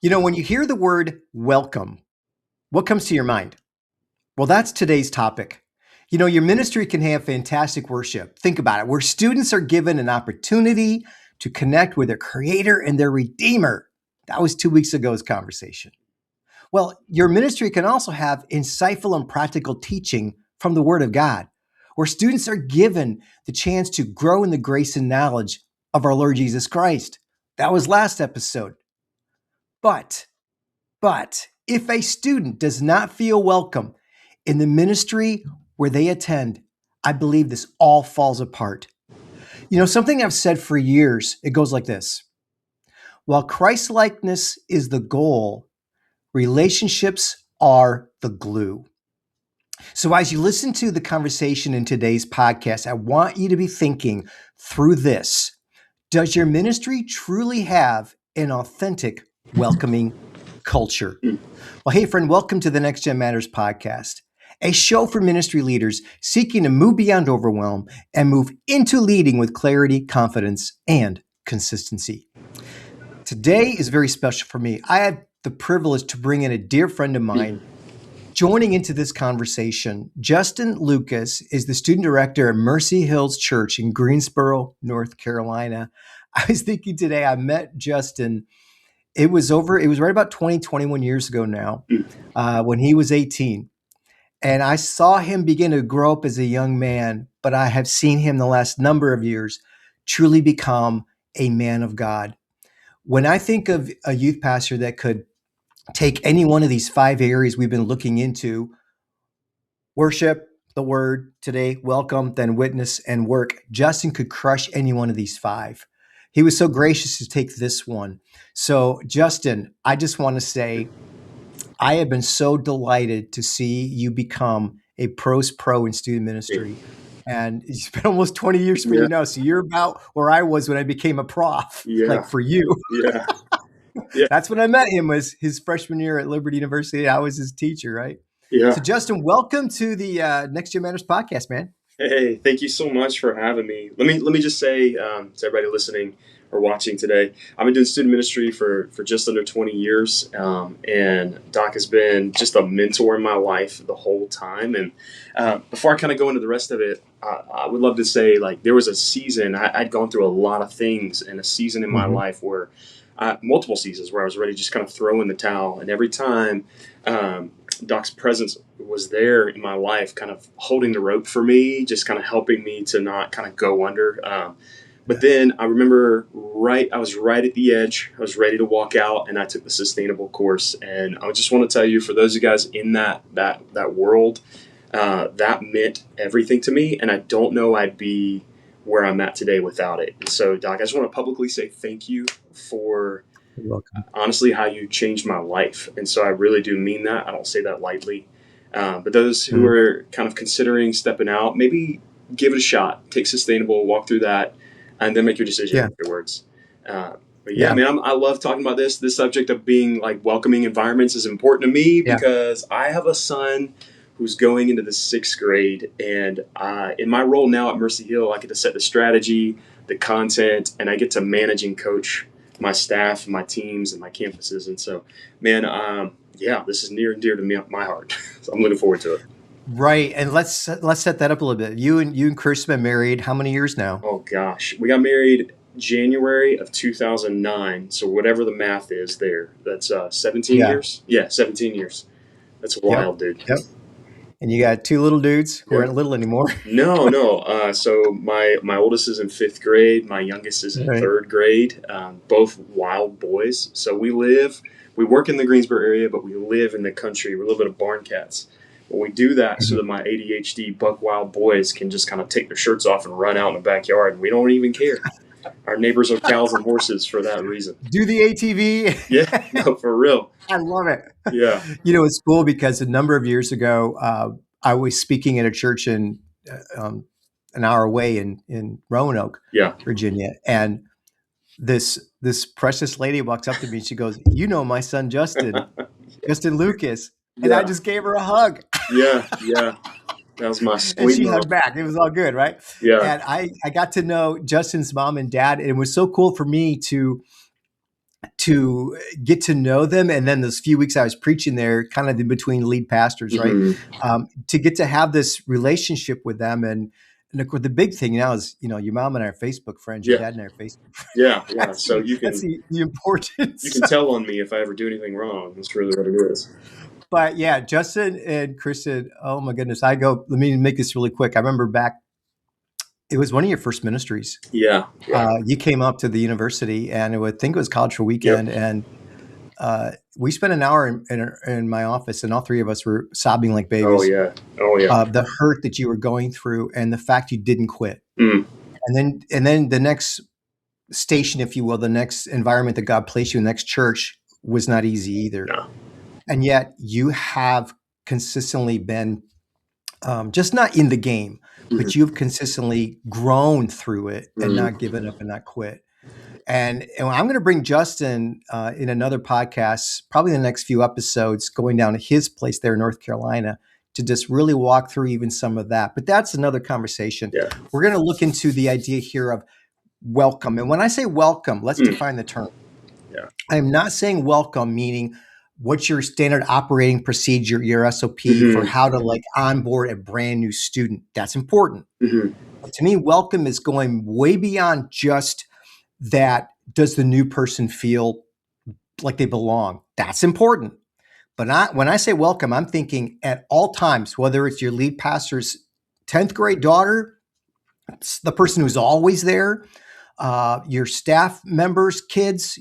When you hear the word welcome, what comes to your mind? Well, that's today's topic. Your ministry can have fantastic worship. Think about it, where students are given an opportunity to connect with their creator and their redeemer. That was 2 weeks ago's conversation. Well, your ministry can also have insightful and practical teaching from the Word of God, where students are given the chance to grow in the grace and knowledge of our Lord Jesus Christ. That was last episode. But if a student does not feel welcome in the ministry where they attend, I believe this all falls apart. Something I've said for years, it goes like this. While Christ-likeness is the goal, relationships are the glue. So as you listen to the conversation in today's podcast, I want you to be thinking through this. Does your ministry truly have an authentic, welcoming culture? Well, hey, friend, welcome to the Next Gen Matters podcast, a show for ministry leaders seeking to move beyond overwhelm and move into leading with clarity, confidence, and consistency. Today is very special for me. I had the privilege to bring in a dear friend of mine joining into this conversation. Justin Lucas is the student director at Mercy Hills Church in Greensboro, North Carolina. I was thinking today, I met Justin. It was right about 21 years ago now, when he was 18. And I saw him begin to grow up as a young man, but I have seen him the last number of years truly become a man of God. When I think of a youth pastor that could take any one of these 5 areas we've been looking into, worship, the word, today, welcome, then witness and work, Justin could crush any one of these 5. He was so gracious to take this one. So Justin, I just want to say, I have been so delighted to see you become a pros pro in student ministry. And it's been almost 20 years for you now. So you're about where I was when I became a prof, like for you. Yeah. That's when I met him, was his freshman year at Liberty University. I was his teacher, right? Yeah. So Justin, welcome to the Next Gen Matters podcast, man. Hey, thank you so much for having me. Let me just say to everybody listening or watching today, I've been doing student ministry for just under 20 years, and Doc has been just a mentor in my life the whole time. And before I kind of go into the rest of it, I would love to say, like, there was a season, I'd gone through a lot of things, and a season in my life where multiple seasons where I was ready to just kind of throw in the towel. And every time Doc's presence was there in my life, kind of holding the rope for me, just kind of helping me to not kind of go under. But then I remember I was right at the edge. I was ready to walk out, and I took the sustainable course. And I just want to tell you, for those of you guys in that world, that meant everything to me. And I don't know I'd be where I'm at today without it. And so, Doc, I just want to publicly say thank you for honestly how you changed my life. And so I really do mean that. I don't say that lightly. But those who are kind of considering stepping out, maybe give it a shot, take sustainable, walk through that, and then make your decision afterwards. But I mean, I love talking about this subject of being like welcoming environments is important to me because I have a son who's going into the 6th grade. And in my role now at Mercy Hill, I get to set the strategy, the content, and I get to manage and coach my staff, my teams, and my campuses. And so, man, this is near and dear to my heart. So I'm looking forward to it. Right. And let's set that up a little bit. You and Chris have been married how many years now? Oh, gosh. We got married January of 2009. So whatever the math is there, that's 17 years. Yeah, 17 years. That's wild, dude. Yep. And you got 2 little dudes who aren't little anymore. No. So my oldest is in 5th grade. My youngest is in 3rd grade. Both wild boys. So we work in the Greensboro area, but we live in the country. We're a little bit of barn cats. But we do that so that my ADHD buck wild boys can just kind of take their shirts off and run out in the backyard, and we don't even care. Our neighbors are cows and horses for that reason. Do the ATV. Yeah, no, for real. I love it. Yeah. It's cool because a number of years ago, I was speaking at a church in an hour away in Roanoke, Virginia. And this precious lady walks up to me and she goes, my son, Justin Lucas. And I just gave her a hug. Yeah. That was my sweet and she hugged back. It was all good, right? Yeah. And I got to know Justin's mom and dad. And it was so cool for me to to get to know them. And then those few weeks I was preaching there, kind of in between lead pastors, right? Hmm. To get to have this relationship with them. And of course, the big thing now is, your mom and I are Facebook friends, your Yeah, dad and I are Facebook friends. yeah. That's So that's the you importance. can tell on me if I ever do anything wrong. That's really what it is. But yeah, Justin and Kristen, oh my goodness. Let me make this really quick. I remember back, it was one of your first ministries. Yeah, yeah. You came up to the university, and I think it was College for Yep. Weekend. And we spent an hour in my office, and all three of us were sobbing like Oh babies. yeah. Oh yeah. The hurt that you were going through, and the fact you didn't quit. Mm. And then the next station, if you will, the next environment that God placed you in, the next church, was not easy either. No. And yet you have consistently been, just not in the game, Mhm. but you've consistently grown through it and Mhm. not given up and not quit. And I'm going to bring Justin in another podcast, probably in the next few episodes, going down to his place there in North Carolina to just really walk through even some of that. But that's another conversation. Yeah. We're going to look into the idea here of welcome. And when I say welcome, let's define the term. Yeah. I'm not saying welcome, meaning what's your standard operating procedure, your SOP for Mhm. how to onboard a brand new student. That's important. Mhm. But to me, welcome is going way beyond just that. Does the new person feel like they belong? That's important. But when I say welcome, I'm thinking at all times, whether it's your lead pastor's 10th grade daughter, it's the person who's always there, your staff members, kids,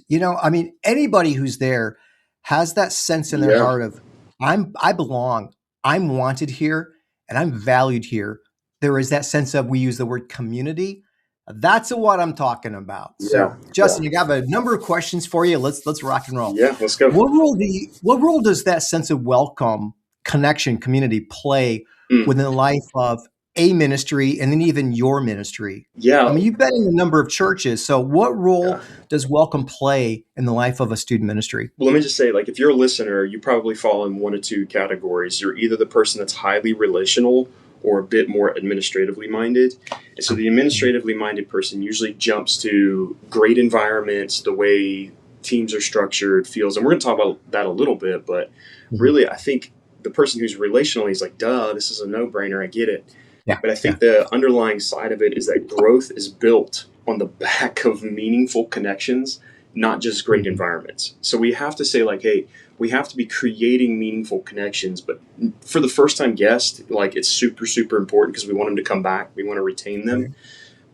anybody who's there has that sense in their Yeah. heart of, I belong, I'm wanted here, and I'm valued here. There is that sense of, we use the word community. That's what I'm talking about. Yeah. So, Justin, I have a number of questions for you. Let's rock and roll. Yeah. Let's go. What role does that sense of welcome, connection, community play Mm. within the life of a ministry, and then even your ministry? Yeah. I mean, you've been in a number of churches. So what role Yeah. does welcome play in the life of a student ministry? Well, let me just say, if you're a listener, you probably fall in one of two categories. You're either the person that's highly relational or a bit more administratively minded. And so the administratively minded person usually jumps to great environments, the way teams are structured, feels. And we're going to talk about that a little bit, but really, I think the person who's relational is like, duh, this is a no-brainer. I get it. Yeah. But I think the underlying side of it is that growth is built on the back of meaningful connections, not just great environments. So we have to say, hey, we have to be creating meaningful connections. But for the first time guest, it's super, super important because we want them to come back. We want to retain them. Right.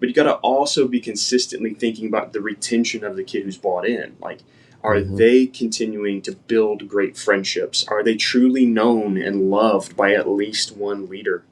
But you got to also be consistently thinking about the retention of the kid who's bought in. Are they continuing to build great friendships? Are they truly known and loved by at least one leader?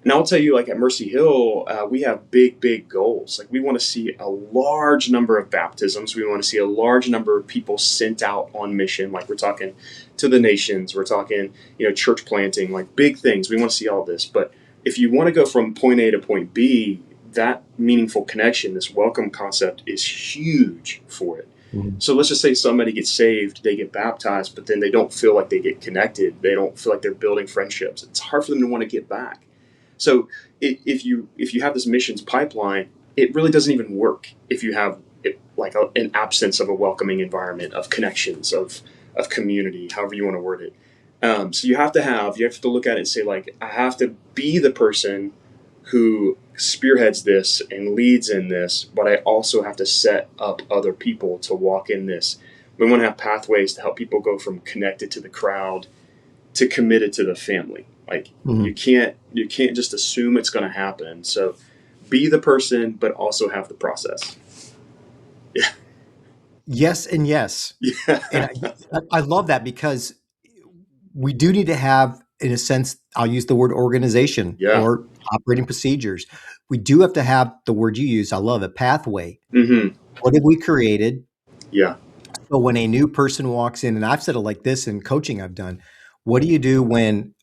And I'll tell you, at Mercy Hill, we have big, big goals. We want to see a large number of baptisms. We want to see a large number of people sent out on mission. We're talking to the nations. We're talking, church planting, big things. We want to see all this. But if you want to go from point A to point B, that meaningful connection, this welcome concept, is huge for it. Mm-hmm. So let's just say somebody gets saved, they get baptized, but then they don't feel like they get connected. They don't feel like they're building friendships. It's hard for them to want to get back. So if you have this missions pipeline, it really doesn't even work if you have an absence of a welcoming environment, of connections, of community, however you want to word it. So you have to look at it and say, I have to be the person who spearheads this and leads in this, but I also have to set up other people to walk in this. We want to have pathways to help people go from connected to the crowd to committed to the family. You can't just assume it's going to happen. So be the person, but also have the process. Yeah. Yes and yes. Yeah. And I love that, because we do need to have, in a sense, I'll use the word organization or operating procedures. We do have to have the word you use. I love it. Pathway. Mm-hmm. What have we created? Yeah. So when a new person walks in, and I've said it like this in coaching I've done, what do you do when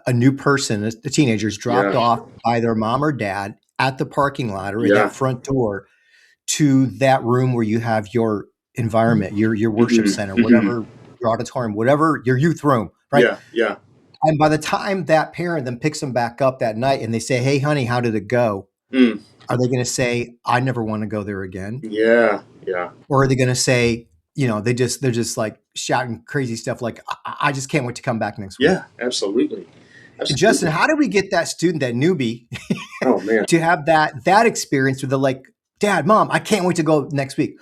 a new person, a teenager, is dropped off by their mom or dad at the parking lot or at that front door to that room where you have your environment, your worship center, whatever, your auditorium, whatever, your youth room, right? Yeah, yeah. And by the time that parent then picks them back up that night and they say, hey, honey, how did it go? Are they going to say, I never want to go there again? Yeah, yeah. Or are they going to say, they're just like shouting crazy stuff like, I just can't wait to come back next week. Yeah, absolutely. And Justin, Absolutely. how do we get that student, that newbie, Oh man. to have that experience where they're like, Dad, Mom, I can't wait to go next week?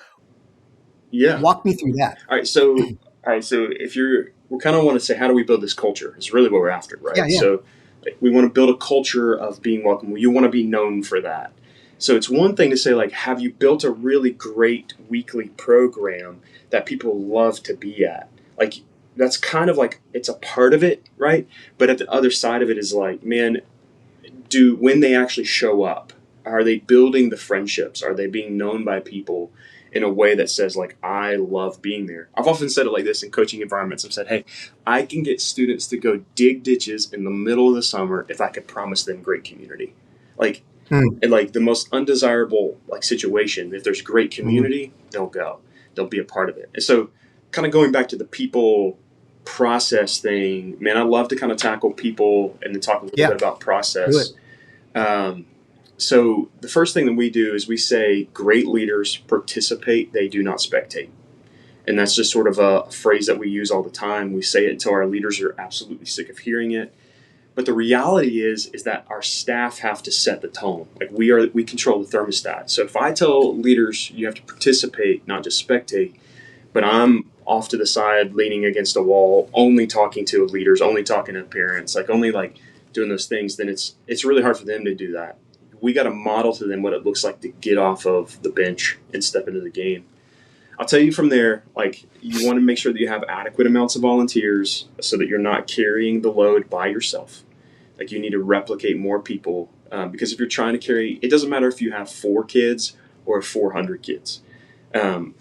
Yeah. Walk me through that. All right. So if we kind of want to say, how do we build this culture? Is really what we're after, Yeah, right? yeah. So like, we want to build a culture of being welcome. You want to be known for that. So it's one thing to say, like, have you built a really great weekly program that people love to be at? Like, that's kind of like it's a part of it, right? But at the other side of it is like, man, when they actually show up, are they building the friendships? Are they being known by people in a way that says, like, I love being there? I've often said it like this in coaching environments. I've said, hey, I can get students to go dig ditches in the middle of the summer if I could promise them great community. Like, Mm, and like the most undesirable like situation, if there's great mhm. community, they'll go. They'll be a part of it. And so kind of going back to the people process thing, man, I love to kind of tackle people and then talk a little Yeah, bit about do it. process. um, so the first thing that we do is we say great leaders participate, they do not spectate. And that's just sort of a phrase that we use all the time. We say it until our leaders are absolutely sick of hearing it. But the reality is that our staff have to set the tone. Like we control the thermostat. So if I tell leaders you have to participate, not just spectate, but I'm off to the side, leaning against a wall, only talking to leaders, only talking to parents, like only like doing those things, then it's really hard for them to do that. We got to model to them what it looks like to get off of the bench and step into the game. I'll tell you from there, like you want to make sure that you have adequate amounts of volunteers so that you're not carrying the load by yourself. Like you need to replicate more people because if you're trying to carry, it doesn't matter if you have 4 kids or 400 kids.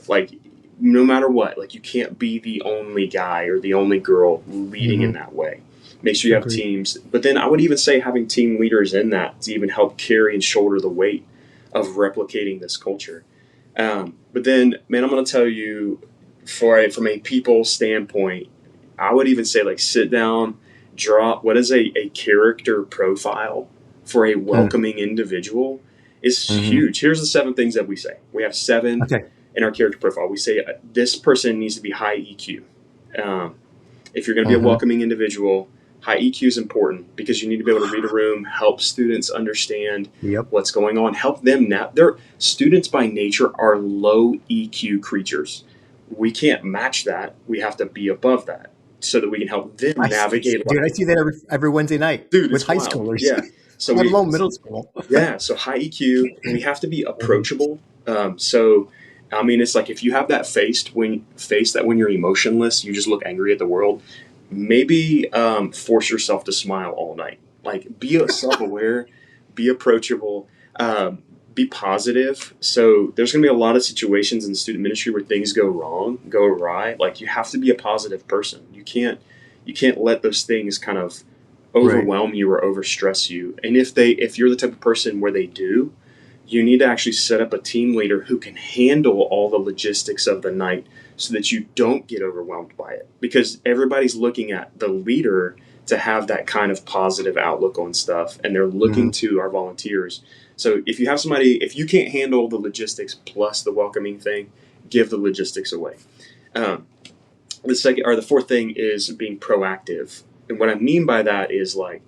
Like no matter what, like you can't be the only guy or the only girl leading in Hmm. that way. Make sure you have Agreed. teams, but then I would even say having team leaders in that to even help carry and shoulder the weight of replicating this culture. But then, man, I'm going to tell you, from a people standpoint, I would even say like sit down, draw what is a character profile for a Mm, welcoming individual is mhm. huge. Here's the 7 things that we say. We have 7 Okay. in our character profile. We say this person needs to be high EQ. Um, if you're going to be a Mhm. welcoming individual, high EQ is important because you need to be able to read a room, help students understand Yep. what's going on, help them now. Their students by nature are low EQ creatures. We can't match that. We have to be above that so that we can help them navigate Dude, I life. see that every Wednesday night Dude, with it's high wild. schoolers, Yeah. So let alone middle school. yeah, so high EQ, we have to be Mhm. approachable. So, I mean, it's like if you have that face that when you're emotionless, you just look angry at the world. Maybe force yourself to smile all night. Like, be self-aware, be approachable, be positive. So, there's going to be a lot of situations in student ministry where things go wrong, go awry. Like, you have to be a positive person. You can't let those things kind of Right. overwhelm you or overstress you. And if you're the type of person where they do, you need to actually set up a team leader who can handle all the logistics of the night so that you don't get overwhelmed by it. Because everybody's looking at the leader to have that kind of positive outlook on stuff, and they're looking Mhm. to our volunteers. So if you have somebody, if you can't handle the logistics plus the welcoming thing, give the logistics away. Um, the fourth thing is being proactive. And what I mean by that is like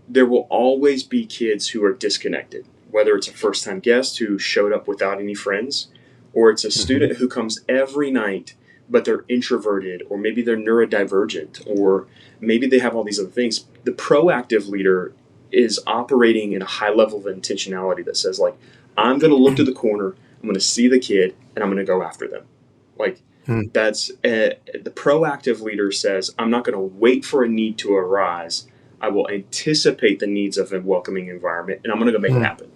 there will always be kids who are disconnected, whether it's a first time guest who showed up without any friends, or it's a Mhm. student who comes every night, but they're introverted, or maybe they're neurodivergent, or maybe they have all these other things. The proactive leader is operating in a high level of intentionality that says, like, I'm going to look to the corner, I'm going to see the kid, and I'm going to go after them. Like, Mm. that's the proactive leader says, I'm not going to wait for a need to arise. I will anticipate the needs of a welcoming environment, and I'm going to go make it Mm. happen.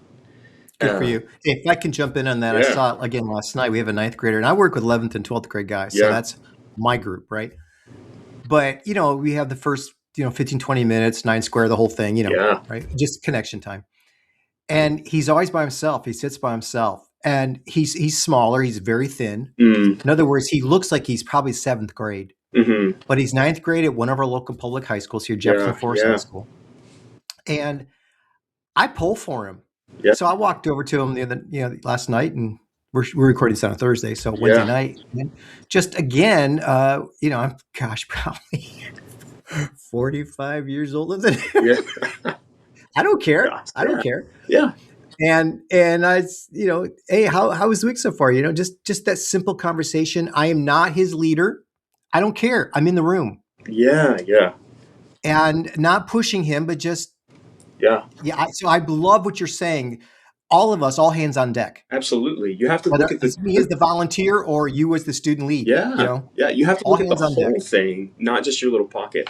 Good for Uh, you. Hey, if I can jump in on that, I yeah, saw it again last night. We have a ninth grader, and I work with 11th and 12th grade guys, so yeah, that's my group, right? But, we have the first, 15, 20 minutes, 9 square, the whole thing, yeah. right? Just connection time. And he's always by himself. He sits by himself, and he's smaller. He's very thin. Mm, In other words, he looks like he's probably seventh grade, mm-hmm, but he's ninth grade at one of our local public high schools here, Jefferson yeah, Forest High yeah, School. And I pull for him. yeah. So I walked over to him last night and we're recording this on a Thursday, so Wednesday Yeah. night. And just again, I'm probably 45 years older than him. Yeah. I don't care. Gosh, I don't yeah. care. Yeah. And I, hey, how was the week so far? Just that simple conversation. I am not his leader. I don't care. I'm in the room Yeah. Yeah. and not pushing him, but just Yeah. yeah. So I love what you're saying. All of us, all hands on deck. Absolutely. You have to look Whether at it's me as the volunteer or you as the student lead, yeah. Yeah. You have to all look at the hands on deck. whole thing, not just your little pocket.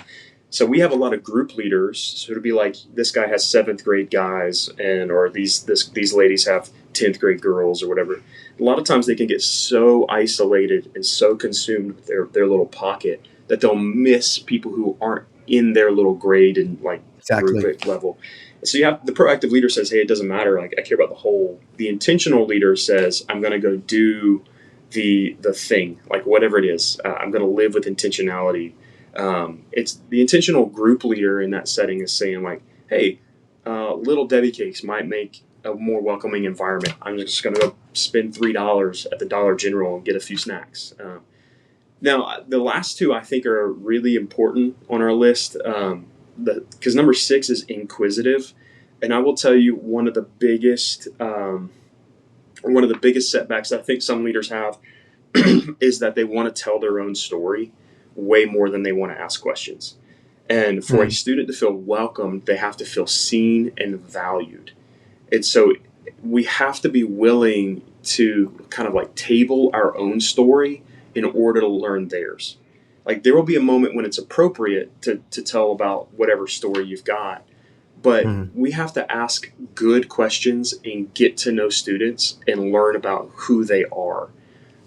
So we have a lot of group leaders. So it'll be like this guy has seventh grade guys, or these ladies have 10th grade girls or whatever. A lot of times they can get so isolated and so consumed with their little pocket that they'll miss people who aren't in their little grade and like group Exactly. level. So you have the proactive leader says, "Hey, it doesn't matter. Like I care about the whole." The intentional leader says, "I'm going to go do the thing, like whatever it is. I'm going to live with intentionality." It's the intentional group leader in that setting is saying like, "Hey, little Debbie cakes might make a more welcoming environment. I'm just going to go spend $3 at the Dollar General and get a few snacks." Now, the last two I think are really important on our list because number 6 is inquisitive, and I will tell you one of the biggest setbacks that I think some leaders have is that they want to tell their own story way more than they want to ask questions. And for a student to feel welcomed, they have to feel seen and valued. And so we have to be willing to kind of like table our own story in order to learn theirs. Like there will be a moment when it's appropriate to tell about whatever story you've got, but we have to ask good questions and get to know students and learn about who they are,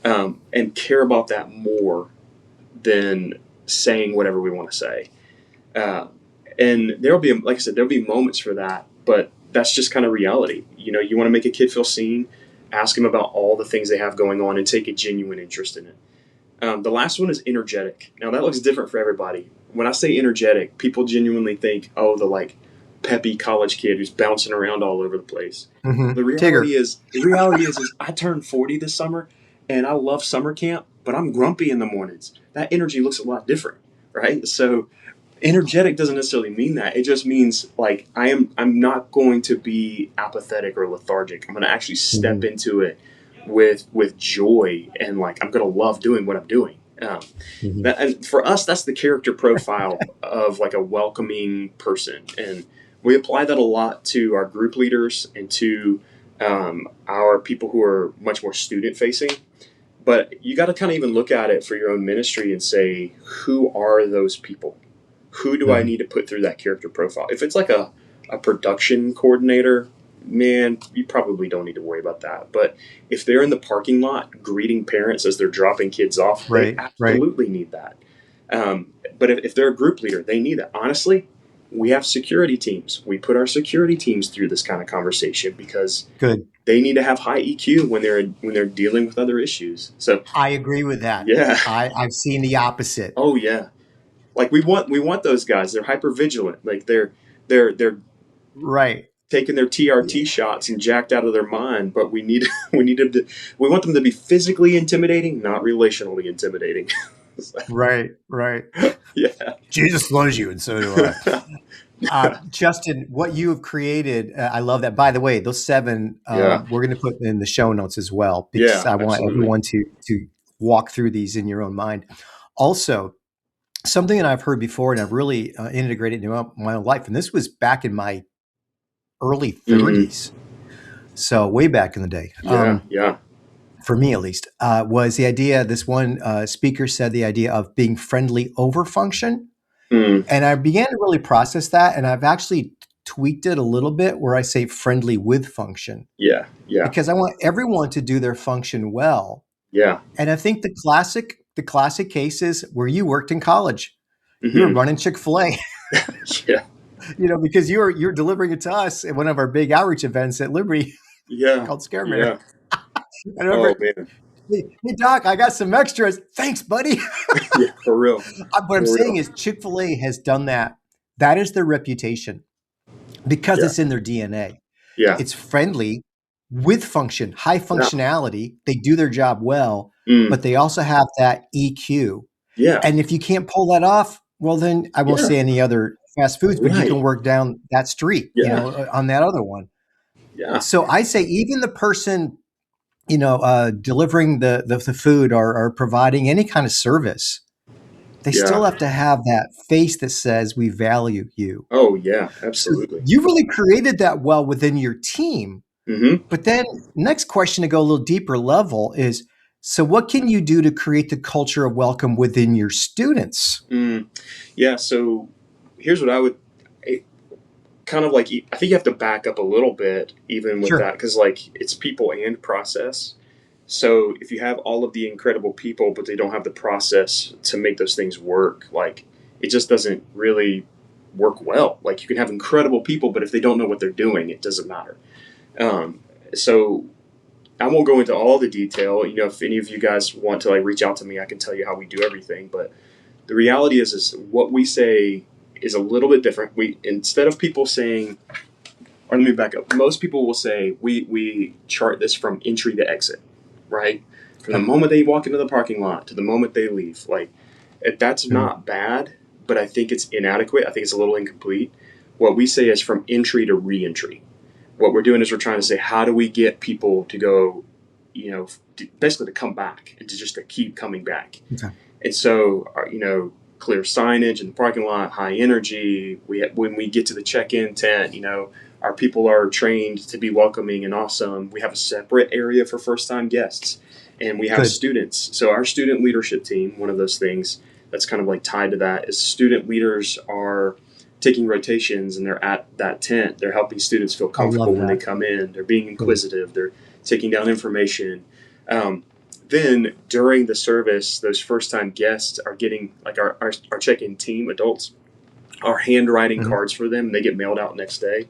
and care about that more than saying whatever we want to say. And there'll be, like I said, there'll be moments for that, but that's just kind of reality. You want to make a kid feel seen, ask them about all the things they have going on and take a genuine interest in it. The last one is energetic. Now that looks different for everybody. When I say energetic, people genuinely think, oh, the like peppy college kid who's bouncing around all over the place. The reality is I turned 40 this summer and I love summer camp, but I'm grumpy in the mornings. That energy looks a lot different, right? So energetic doesn't necessarily mean that. It just means like I'm not going to be apathetic or lethargic. I'm going to actually step into it with joy, and like I'm going to love doing what I'm doing. And for us, that's the character profile of like a welcoming person, and we apply that a lot to our group leaders and to our people who are much more student facing. But you got to kind of even look at it for your own ministry and say, who are those people? Who do I need to put through that character profile? If it's like a production coordinator, man, you probably don't need to worry about that. But if they're in the parking lot greeting parents as they're dropping kids off, they absolutely need that. But if they're a group leader, they need that. Honestly, we have security teams. We put our security teams through this kind of conversation because they need to have high EQ when they're dealing with other issues. So I agree with that. Yeah. I've seen the opposite. Oh yeah. Like we want those guys. They're hyper vigilant. Like they're right taking their TRT shots and jacked out of their mind. But we want them to be physically intimidating, not relationally intimidating. Right. Yeah. Jesus loves you, and so do I. Justin, what you have created, I love that. By the way, those 7, we're going to put in the show notes as well, because I want everyone to walk through these in your own mind. Also, something that I've heard before and I've really integrated into my own life, and this was back in my early 30s, so way back in the day. For me at least, was the idea, this one speaker said the idea of being friendly over function. And I began to really process that, and I've actually tweaked it a little bit where I say friendly with function. Yeah. Because I want everyone to do their function well. Yeah. And I think the classic case is where you worked in college. You were running Chick-fil-A. Yeah. Because you're delivering it to us at one of our big outreach events at Liberty. Called Scaremare. Oh man. Hey Doc, I got some extras. Thanks, buddy. Yeah, for real. What I'm saying is Chick-fil-A has done that. That is their reputation because it's in their DNA. Yeah. It's friendly with function, high Yeah. functionality. They do their job well, Mm. but they also have that EQ. Yeah. And if you can't pull that off, well, then I won't Yeah. say any other fast foods, but you can Right. work down that street, Yeah. on that other one. Yeah. So I say even the person, delivering the food or providing any kind of service, they Yeah. still have to have that face that says we value you. Oh, yeah. So Absolutely. you really created that well within your team. Mm-hmm. But then next question to go a little deeper level is, so what can you do to create the culture of welcome within your students? Mm. Yeah. So here's what I would it, kind of like. I think you have to back up a little bit even with Sure. that because like it's people and process. So if you have all of the incredible people, but they don't have the process to make those things work, like it just doesn't really work well. Like you can have incredible people, but if they don't know what they're doing, it doesn't matter. Um, so I won't go into all the detail. If any of you guys want to like reach out to me, I can tell you how we do everything. But the reality is what we say is a little bit different. We instead of people saying, or let me back up. Most people will say we chart this from entry to exit, right? From the Okay. moment they walk into the parking lot to the moment they leave. Like that's Mhm. not bad, but I think it's inadequate. I think it's a little incomplete. What we say is from entry to re-entry. What we're doing is we're trying to say how do we get people to go, basically to come back and to keep coming back. Okay. And so, clear signage in the parking lot, high energy. When we get to the check-in tent, our people are trained to be welcoming and awesome. We have a separate area for first-time guests, and we have Good. students. So our student leadership team, one of those things that's kind of like tied to that, is student leaders are taking rotations and they're at that tent. They're helping students feel I comfortable love when they that. come in. They're being Good. inquisitive. They're taking down information. Um, then during the service, those first time guests are getting like our check-in team adults are handwriting Mhm. cards for them and they get mailed out next day.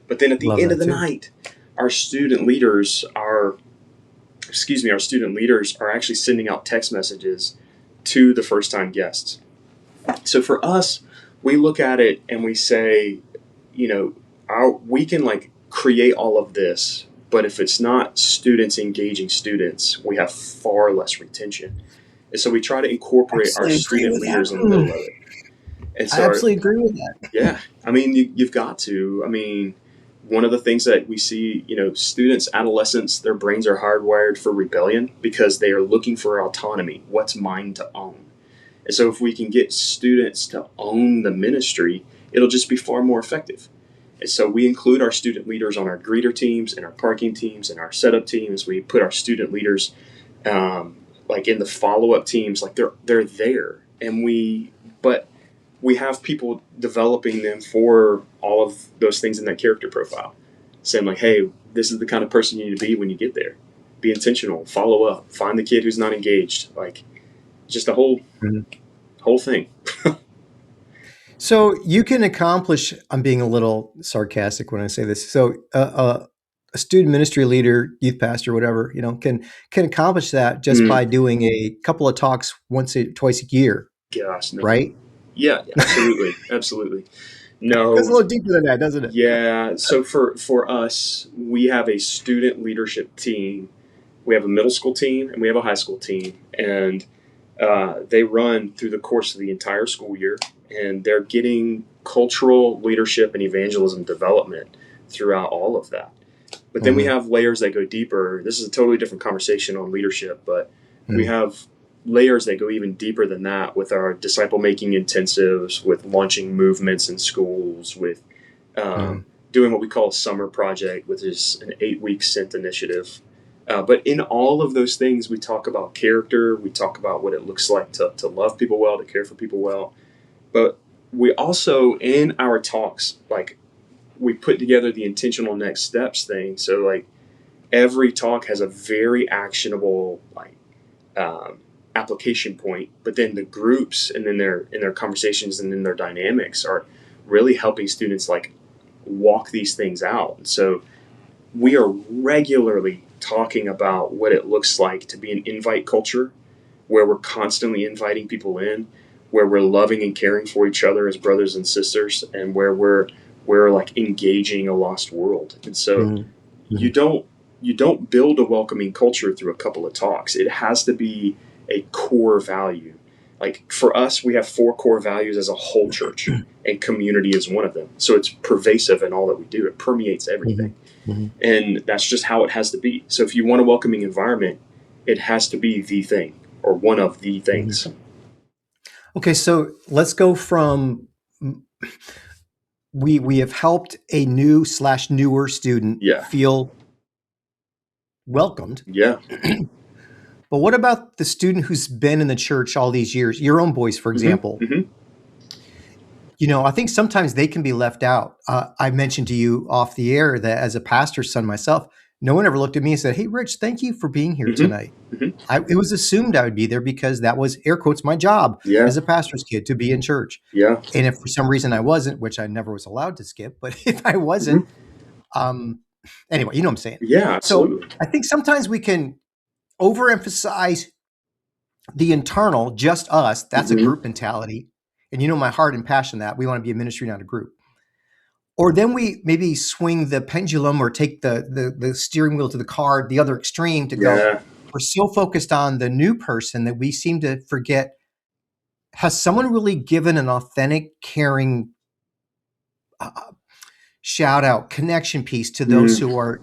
But then at the Love end of that the too. night, our student leaders are our student leaders are actually sending out text messages to the first time guests. So for us, we look at it and we say, we can like create all of this, but if it's not students engaging students, we have far less retention. And so we try to incorporate our Absolutely agree student with that. leaders in the middle of it. And I so, absolutely agree with that. yeah, I mean, you've got to. I mean, one of the things that we see, students, adolescents, their brains are hardwired for rebellion because they are looking for autonomy. What's mine to own? And so, if we can get students to own the ministry, it'll just be far more effective. And so, we include our student leaders on our greeter teams and our parking teams and our setup teams. We put our student leaders like in the follow up teams, like they're there, but we have people developing them for all of those things in that character profile, saying like, hey, this is the kind of person you need to be when you get there. Be intentional, follow up, find the kid who's not engaged, like just the Mhm. whole thing. So you can accomplish, I'm being a little sarcastic when I say this. So a student ministry leader, youth pastor, whatever, can accomplish that just Mm, by doing a couple of talks twice a year, gosh, no. right? Yeah, absolutely, absolutely. Goes a No, little deeper than that, doesn't it? yeah. So for us, we have a student leadership team. We have a middle school team and we have a high school team, and they run through the course of the entire school year, and they're getting cultural leadership and evangelism development throughout all of that. But then we Mhm. have layers that go deeper. This is a totally different conversation on leadership, but we Mhm. have layers that go even deeper than that with our disciple making intensives, with launching movements in schools, with um, Mhm. doing what we call a summer project, which is an 8-week Sent initiative. But in all of those things, we talk about character, we talk about what it looks like to love people well, to care for people well. But we also, in our talks, like we put together the intentional next steps thing. So, like, every talk has a very actionable, like, um, application point, but then the groups and then their conversations and then their dynamics are really helping students like walk these things out. And so we are regularly talking about what it looks like to be an invite culture where we're constantly inviting people in, where we're loving and caring for each other as brothers and sisters, and where we're like engaging a lost world. And so Mhm. you Mhm. don't you don't build a welcoming culture through a couple of talks. It has to be a core value. Like for us, we have 4 core values as a whole church, and community is one of them. So it's pervasive in all that we do. It permeates everything. And that's just how it has to be. So if you want a welcoming environment, it has to be the thing or one of the things. Okay, so let's go from we have helped a new/newer student Yeah. feel welcomed. Yeah. But what about the student who's been in the church all these years? Your own boys, for example. I think sometimes they can be left out. I mentioned to you off the air that as a pastor's son myself, no one ever looked at me and said, "Hey, Rich, thank you for being here tonight." It was assumed I would be there because that was, air quotes, my job as a pastor's kid, to be in church. Yeah. And if for some reason I wasn't, which I never was allowed to skip, but if I wasn't, anyway, you know what I'm saying? Yeah, absolutely. So I think sometimes we can overemphasize the internal, just us. That's a group mentality. And you know my heart and passion that we want to be a ministry, not a group. Or then we maybe swing the pendulum or take the steering wheel to the car, the other extreme, to go, we're so focused on the new person that we seem to forget, has someone really given an authentic, caring shout out, connection piece to those who are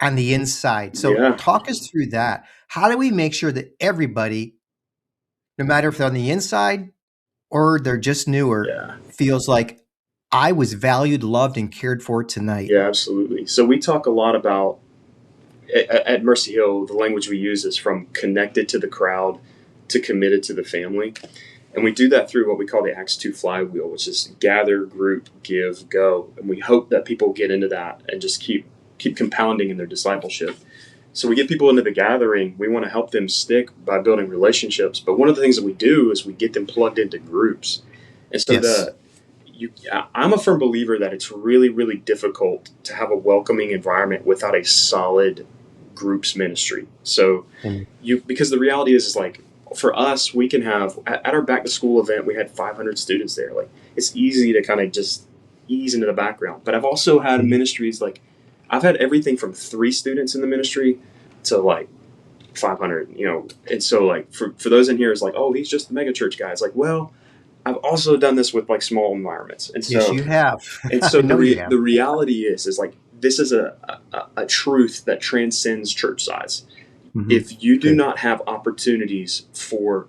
on the inside? So talk us through that. How do we make sure that everybody, no matter if they're on the inside or they're just newer, feels like I was valued, loved, and cared for tonight? Yeah, absolutely. So we talk a lot about, at Mercy Hill, the language we use is from connected to the crowd to committed to the family. And we do that through what we call the Acts 2 flywheel, which is gather, group, give, go. And we hope that people get into that and just keep compounding in their discipleship. So we get people into the gathering. We want to help them stick by building relationships. But one of the things that we do is we get them plugged into groups. And so I'm a firm believer that it's really, really difficult to have a welcoming environment without a solid groups ministry. So because the reality is like, for us, we can have, at our back to school event, we had 500 students there. Like, it's easy to kind of just ease into the background. But I've also had ministries, like, I've had everything from 3 students in the ministry to like 500, and so like for those in here, it's like, oh, he's just the mega church guy. It's like, well, I've also done this with like small environments. And so, yes, you have. And so the reality is like, this is a truth that transcends church size. If you do not have opportunities for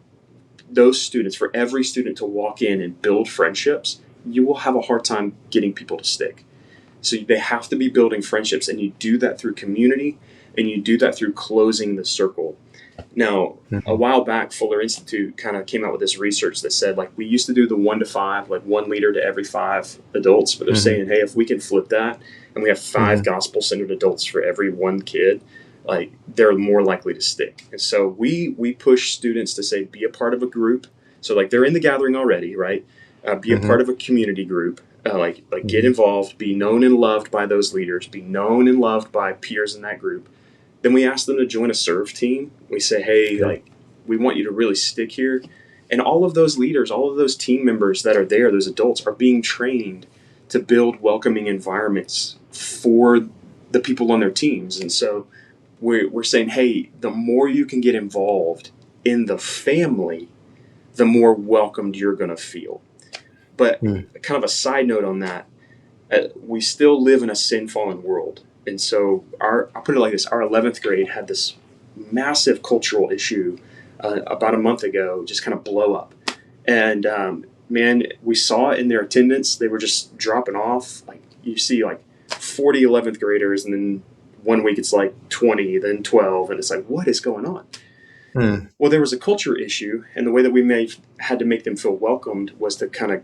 those students, for every student to walk in and build friendships, you will have a hard time getting people to stick. So they have to be building friendships, and you do that through community, and you do that through closing the circle. Now, a while back, Fuller Institute kind of came out with this research that said, like, we used to do the 1 to 5, like 1 leader to every 5 adults, but they're saying, hey, if we can flip that and we have 5 gospel-centered adults for every 1 kid, like, they're more likely to stick. And so we push students to say, be a part of a group. So like, they're in the gathering already, right? Be a part of a community group. Like get involved, be known and loved by those leaders, be known and loved by peers in that group. Then we ask them to join a serve team. We say, hey, like, we want you to really stick here. And all of those leaders, all of those team members that are there, those adults, are being trained to build welcoming environments for the people on their teams. And so we're saying, hey, the more you can get involved in the family, the more welcomed you're going to feel. But kind of a side note on that, we still live in a sin-fallen world. And so I'll put it like this, our 11th grade had this massive cultural issue about a month ago, just kind of blow up. And man, we saw it in their attendance. They were just dropping off. Like, you see like 40 11th graders, and then one week it's like 20, then 12. And it's like, what is going on? Well, there was a culture issue. And the way that we had to make them feel welcomed was to kind of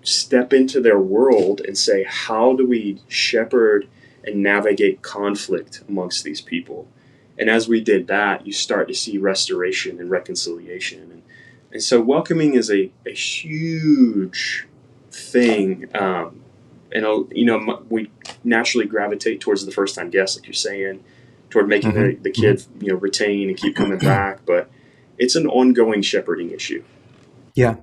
step into their world and say, how do we shepherd and navigate conflict amongst these people? And as we did that, you start to see restoration and reconciliation. And so welcoming is a huge thing. We naturally gravitate towards the first-time guests, like you're saying, toward making the kid, retain and keep coming back. But it's an ongoing shepherding issue. Yeah.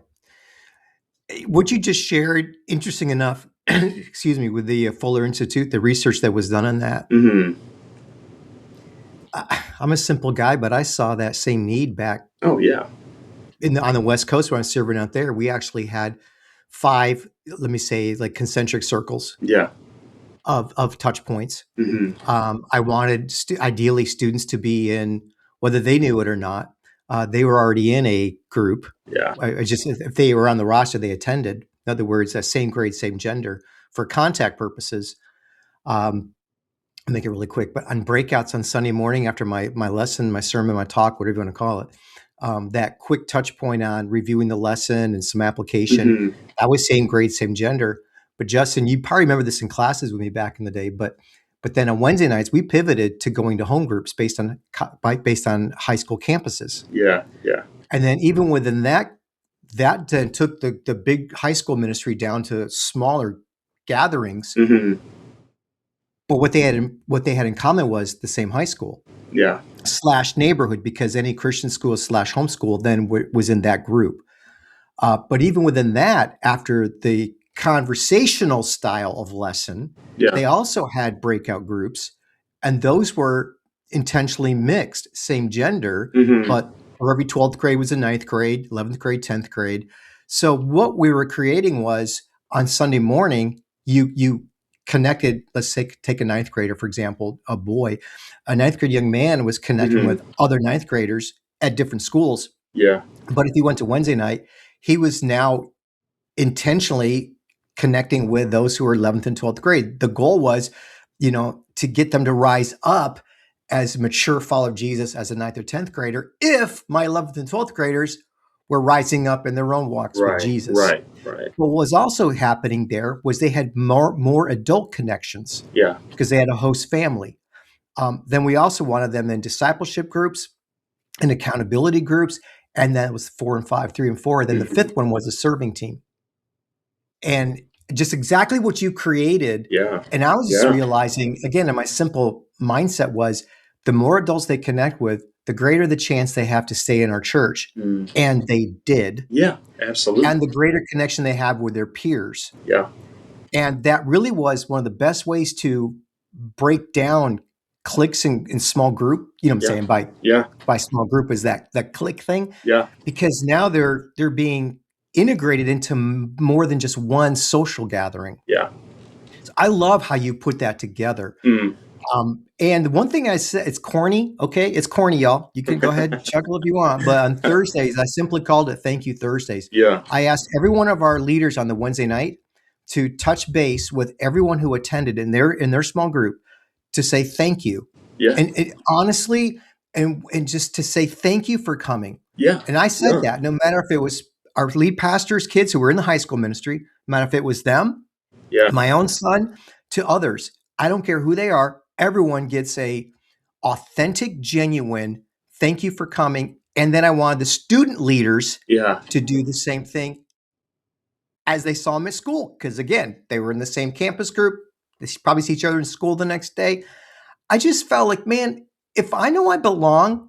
What you just shared, interesting enough, excuse me, with the Fuller Institute, the research that was done on that. I'm a simple guy, but I saw that same need back Oh yeah. on the West Coast when I was serving out there. We actually had 5, let me say, like concentric circles Yeah. of touch points. Hmm. I wanted ideally students to be in, whether they knew it or not. They were already in a group. Yeah. I just if they were on the roster, they attended. In other words, same grade, same gender for contact purposes. Um, I'll make it really quick. But on breakouts on Sunday morning after my lesson, my sermon, my talk, whatever you want to call it, that quick touch point on reviewing the lesson and some application, Hmm. that was same grade, same gender. But Justin, you probably remember this in classes with me back in the day. But then on Wednesday nights, we pivoted to going to home groups based on high school campuses. Yeah. Yeah. And then even within that then took the big high school ministry down to smaller gatherings. Hmm. But what they had in common was the same high school Yeah. slash neighborhood, because any Christian school slash homeschool then was in that group. But even within that, after the conversational style of lesson, Yeah. they also had breakout groups, and those were intentionally mixed, same gender, Hmm. but for every 12th grade was a ninth grade, 11th grade, 10th grade. So what we were creating was on Sunday morning, you connected, let's say, take a ninth grader, for example, a ninth grade young man was connecting Hmm. with other ninth graders at different schools. Yeah. But if he went to Wednesday night, he was now intentionally connecting with those who were 11th and 12th grade. The goal was, to get them to rise up as mature follower of Jesus as a ninth or 10th grader if my 11th and 12th graders were rising up in their own walks with Right. Jesus. Right. Right. What was also happening there was they had more adult connections Yeah. because they had a host family. Then we also wanted them in discipleship groups and accountability groups. And that was 4 and 5, 3 and 4. Then the Hmm. fifth one was a serving team. And just exactly what you created. Yeah. And I was just Yeah. realizing, again, and my simple mindset was the more adults they connect with, the greater the chance they have to stay in our church. Mm. And they did. Yeah. Absolutely. And the greater connection they have with their peers. Yeah. And that really was one of the best ways to break down cliques in small group. You know what I'm saying? Yeah. By small group is that clique thing. Yeah. Because now they're being integrated into more than just one social gathering. Yeah. So I love how you put that together. Mm. And one thing I said, it's corny. Okay. It's corny, y'all. You can go ahead and chuckle if you want. But on Thursdays, I simply called it Thank You Thursdays. Yeah. I asked every one of our leaders on the Wednesday night to touch base with everyone who attended in their small group to say thank you. Yeah. And honestly, and just to say thank you for coming. Yeah. And I said Yeah. that no matter if it was our lead pastor's kids who were in the high school ministry, no matter if it was them, Yeah. my own son, to others, I don't care who they are. Everyone gets a authentic, genuine thank you for coming. And then I wanted the student leaders Yeah. to do the same thing as they saw them at school. Because again, they were in the same campus group. They probably see each other in school the next day. I just felt like, man, if I know I belong,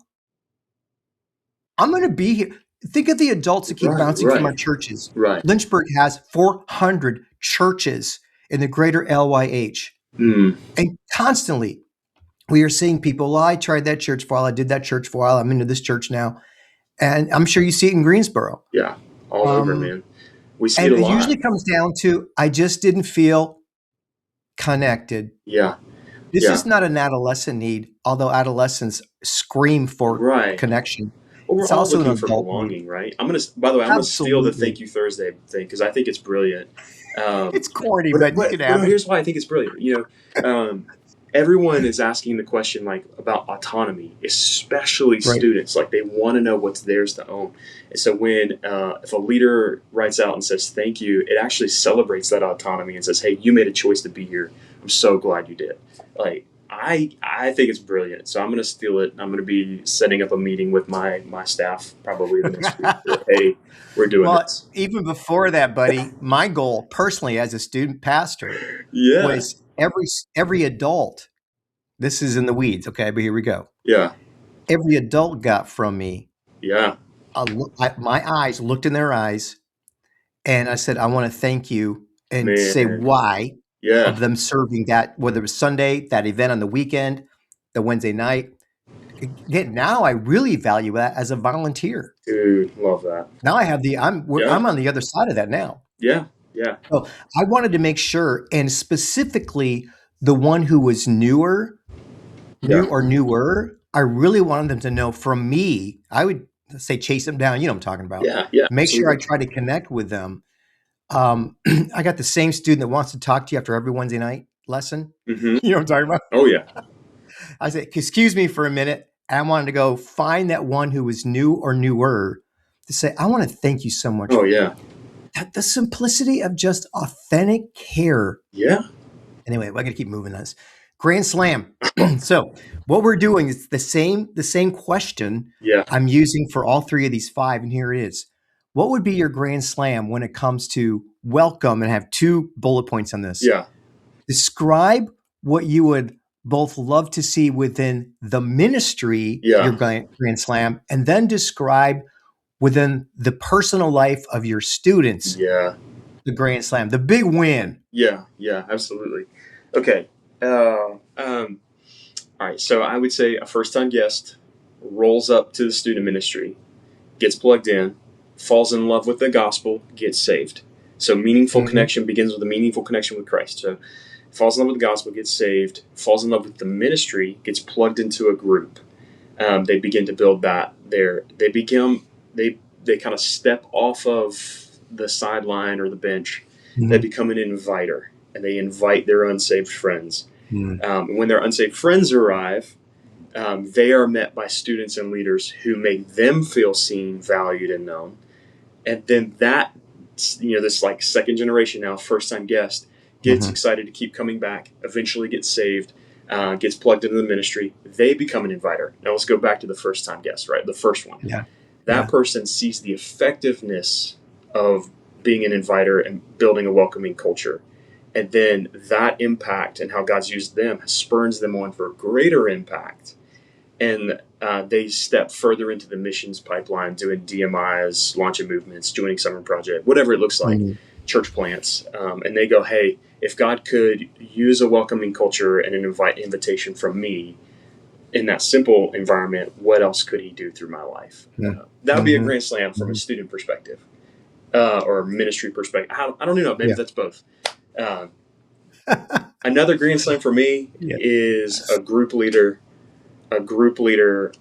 I'm going to be here. Think of the adults that keep Right. bouncing from our Right. churches. Right. Lynchburg has 400 churches in the greater LYH. Mm. And constantly we are seeing people, well, I tried that church for a while. I did that church for a while. I'm into this church now. And I'm sure you see it in Greensboro. Yeah. All over, man. We see And it a it lot. usually comes down to, I just didn't feel connected. Yeah. This Yeah. is not an adolescent need, although adolescents scream for Right. connection. Well, we're It's all also an looking for adult need. belonging, right? By the way, I'm gonna steal the Absolutely. Thank You Thursday thing because I think it's brilliant. It's corny, but you can have it. Here's why I think it's brilliant. Everyone is asking the question like about autonomy, especially Right. students. Like they want to know what's theirs to own. And so when if a leader writes out and says thank you, it actually celebrates that autonomy and says, "Hey, you made a choice to be here. I'm so glad you did." Like I think it's brilliant. So I'm going to steal it. I'm going to be setting up a meeting with my staff probably the next week. Hey, we're doing Well, this. even before that, buddy, my goal personally as a student pastor Yeah. was every adult. This is in the weeds, okay? But here we go. Yeah. Every adult got from me. Yeah. My eyes looked in their eyes, and I said, "I want to thank you," and say Man. why Yeah. of them serving that, whether it was Sunday, that event on the weekend, the Wednesday night. Again, now I really value that as a volunteer. Dude, love that. Now Yeah, I'm on the other side of that now. yeah, yeah, So I wanted to make sure, and specifically the one who was new yeah, or newer, I really wanted them to know from me. I would say chase them down. You know what I'm talking about. yeah, yeah, Make sure I absolutely. try to connect with them. I got the same student that wants to talk to you after every Wednesday night lesson. Hmm. You know what I'm talking about? Oh yeah, I said, excuse me for a minute. I wanted to go find that one who was new or newer to say, I want to thank you so much. oh yeah, The simplicity of just authentic care. yeah, Anyway, we're gonna keep moving on this. Grand Slam. So what we're doing is the same question yeah, I'm using for all three of these five, and here it is. What would be your Grand Slam when it comes to welcome? And I have two bullet points on this. yeah, Describe what you would both love to see within the ministry, your yeah, Grand Slam, and then describe within the personal life of your students, yeah, the Grand Slam, the big win. yeah, yeah, absolutely. Okay. All right. So I would say a first-time guest rolls up to the student ministry, gets plugged in, falls in love with the gospel, gets saved. So meaningful Mhm. connection begins with a meaningful connection with Christ. So falls in love with the gospel, gets saved, falls in love with the ministry, gets plugged into a group. They begin to build that. They become they kind of step off of the sideline or the bench. They Mhm. become an inviter, and they invite their unsaved friends. Mhm. And when their unsaved friends arrive, they are met by students and leaders who make them feel seen, valued, and known. And then that, this like second generation now, first time guest, gets Mhm. excited to keep coming back, eventually gets saved, gets plugged into the ministry. They become an inviter. Now let's go back to the first time guest, right? The first one. Yeah. That Yeah. person sees the effectiveness of being an inviter and building a welcoming culture. And then that impact and how God's used them spurns them on for greater impact. And they step further into the missions pipeline, doing DMIs, launching movements, joining summer project, whatever it looks like, Mhm. church plants. And they go, hey, if God could use a welcoming culture and an invitation from me in that simple environment, what else could he do through my life? Mhm. That would be a Mhm. grand slam from a Mhm. student perspective or ministry perspective. I don't know. Maybe Yeah. that's both. Uh, Another grand slam for me Yeah. is a group leader. A group leader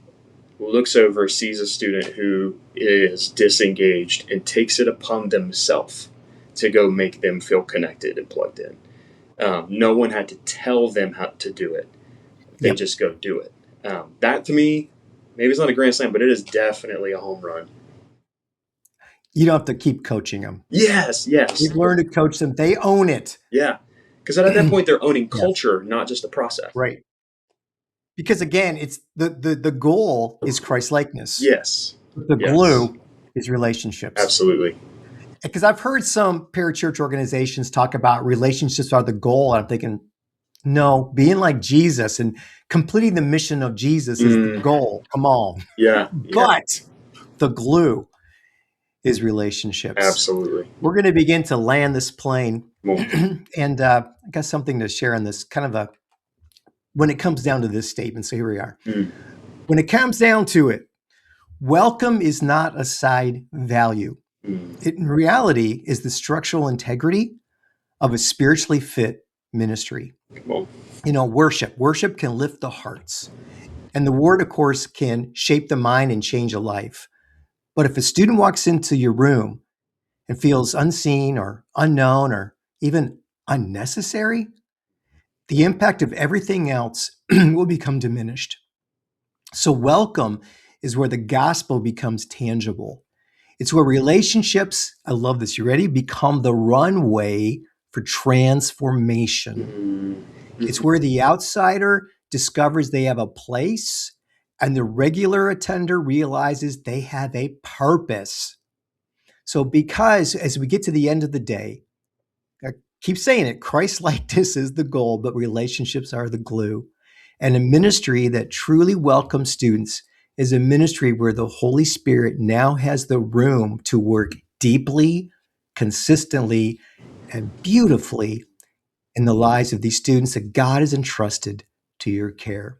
looks over, sees a student who is disengaged, and takes it upon themselves to go make them feel connected and plugged in. No one had to tell them how to do it. They Yep. just go do it. That to me, maybe it's not a grand slam, but it is definitely a home run. You don't have to keep coaching them. Yes, yes, You've learned to coach them. They own it. yeah. Because at that point, they're owning Yeah. culture, not just a process. Right. Because again, it's the goal is Christ likeness. Yes, The yes, glue is relationships. absolutely. Because I've heard some parachurch organizations talk about relationships are the goal. And I'm thinking, no, being like Jesus and completing the mission of Jesus is the Mm, goal. Come on. yeah, yeah, But the glue is relationships. absolutely. We're going to begin to land this plane. Well, And I got something to share on this kind of when it comes down to this statement. So here we are. mm, When it comes down to it, welcome is not a side value. mm, It in reality is the structural integrity of a spiritually fit ministry. well, Worship can lift the hearts. And the word, of course, can shape the mind and change a life. But if a student walks into your room and feels unseen or unknown or even unnecessary, the impact of everything else will become diminished. So, welcome is where the gospel becomes tangible. It's where relationships, I love this, you ready? Become the runway for transformation. mm, It's mm, where the outsider discovers they have a place and the regular attender realizes they have a purpose. So, because as we get to the end of the day, I keep saying it, Christ likeness is the goal, but relationships are the glue. And a ministry that truly welcomes students is a ministry where the Holy Spirit now has the room to work deeply, consistently, and beautifully in the lives of these students that God has entrusted to your care.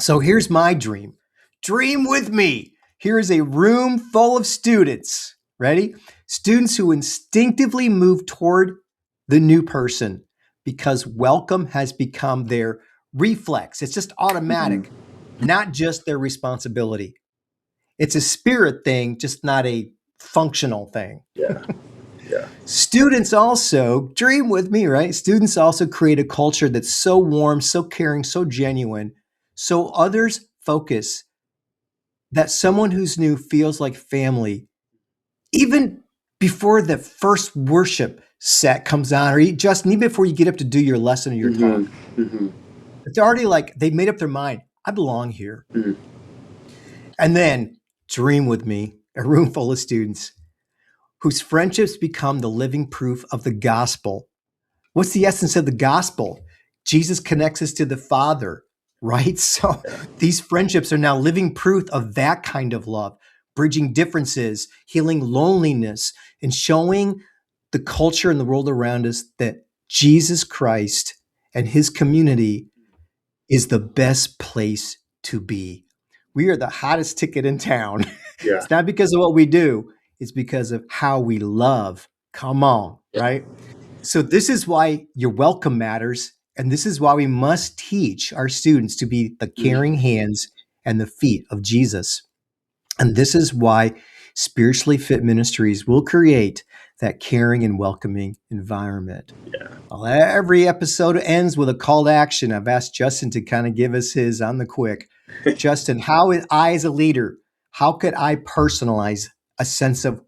So here's my dream. Dream with me. Here is a room full of students. Ready? Students who instinctively move toward the new person because welcome has become their reflex. It's just Mm-hmm. automatic, not just their responsibility. It's a spirit thing, just not a functional thing. Yeah. Yeah. Students also, dream with me, right? Students also create a culture that's so warm, so caring, so genuine, so others focus that someone who's new feels like family, even before the first worship set comes on, or Justin, even before you get up to do your lesson or your Mm-hmm. talk. Mm-hmm. It's already like they've made up their mind. I belong here. Mm-hmm. And then dream with me, a room full of students whose friendships become the living proof of the gospel. What's the essence of the gospel? Jesus connects us to the Father, right? So Yeah. these friendships are now living proof of that kind of love, bridging differences, healing loneliness, and showing the culture and the world around us that Jesus Christ and his community is the best place to be. We are the hottest ticket in town. Yeah. It's not because of what we do, it's because of how we love. Come on, Yeah. right? So, this is why your welcome matters. And this is why we must teach our students to be the Mm-hmm. caring hands and the feet of Jesus. And this is why spiritually fit ministries will create that caring and welcoming environment. Yeah. Well, every episode ends with a call to action. I've asked Justin to kind of give us his on the quick. Justin, I, as a leader, how could I personalize a sense of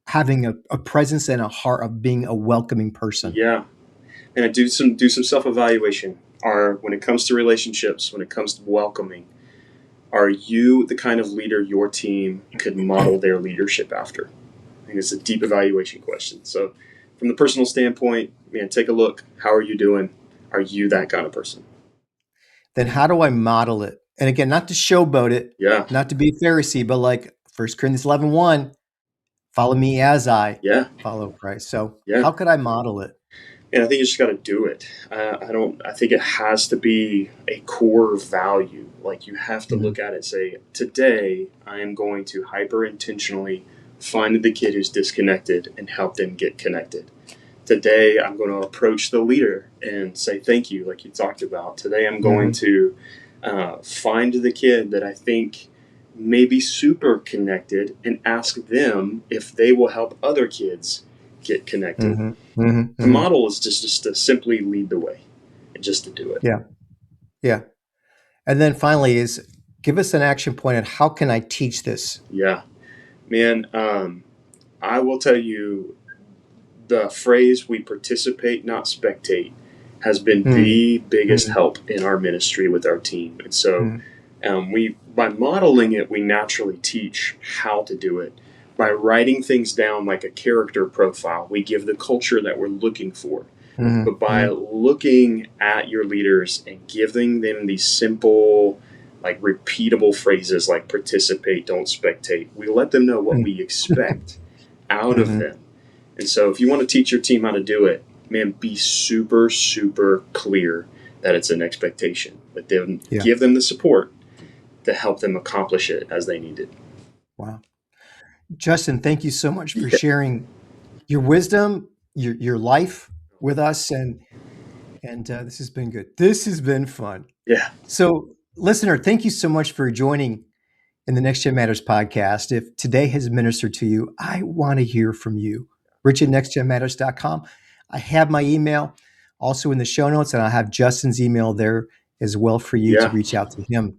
having a presence and a heart of being a welcoming person? Yeah. And I do some self-evaluation. Are when it comes to relationships, when it comes to welcoming, are you the kind of leader your team could model their leadership after? I think it's a deep evaluation question. So, from the personal standpoint, man, take a look. How are you doing? Are you that kind of person? Then how do I model it? And again, not to showboat it, Yeah. not to be a Pharisee, but like 1 Corinthians 11:1, follow me as I Yeah. follow Christ. So Yeah. how could I model it? And I think you just got to do it. I don't. I think it has to be a core value. Like you have to Mhm. look at it and say, today I am going to hyper intentionally find the kid who's disconnected and help them get connected. Today I'm going to approach the leader and say thank you, like you talked about. Today I'm going Mhm. to find the kid that I think may be super connected and ask them if they will help other kids get connected. Mhm. Mhm. The Mhm. model is just to simply lead the way and just to do it. Yeah. Yeah. And then finally is give us an action point on how can I teach this? Yeah, man. I will tell you the phrase "we participate, not spectate" has been Mm. the biggest Mm. help in our ministry with our team. And so, Mm. we by modeling it, we naturally teach how to do it. By writing things down like a character profile, we give the culture that we're looking for. Mhm. But by Mhm. looking at your leaders and giving them these simple, like repeatable phrases like participate, don't spectate, we let them know what Mm. we expect out of Mhm. them. And so if you want to teach your team how to do it, man, be super, super clear that it's an expectation, but then Yeah. give them the support to help them accomplish it as they need it. Wow. Justin, thank you so much for Yeah. sharing your wisdom, your life with us, and this has been good. This has been fun. Yeah. So, listener, thank you so much for joining in the Next Gen Matters podcast. If today has ministered to you, I want to hear from you. Rich at nextgenmatters.com. I have my email also in the show notes, and I'll have Justin's email there as well for you to Yeah. reach out to him.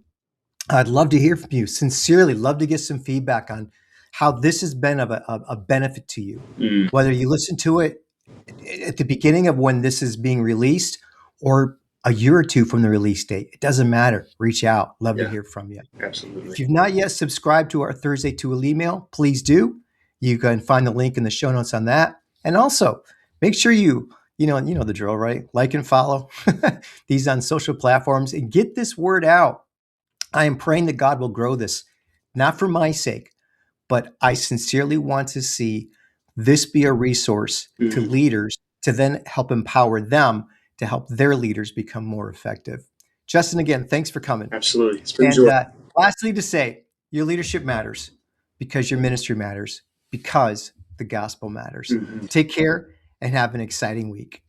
I'd love to hear from you. Sincerely, love to get some feedback on how this has been of a benefit to you. Mm. Whether you listen to it at the beginning of when this is being released or a year or two from the release date, it doesn't matter. Reach out. Love to Yeah. hear from you. Absolutely. If you've not yet subscribed to our Thursday Tool email, please do. You can find the link in the show notes on that. And also, make sure you know the drill, right? Like and follow these on social platforms and get this word out. I am praying that God will grow this, not for my sake, but I sincerely want to see this be a resource to Mm. leaders to then help empower them to help their leaders become more effective. Justin, again, thanks for coming. Absolutely. It's been And enjoyable. lastly, to say, your leadership matters because your ministry matters, because the gospel matters. Mhm. Take care and have an exciting week.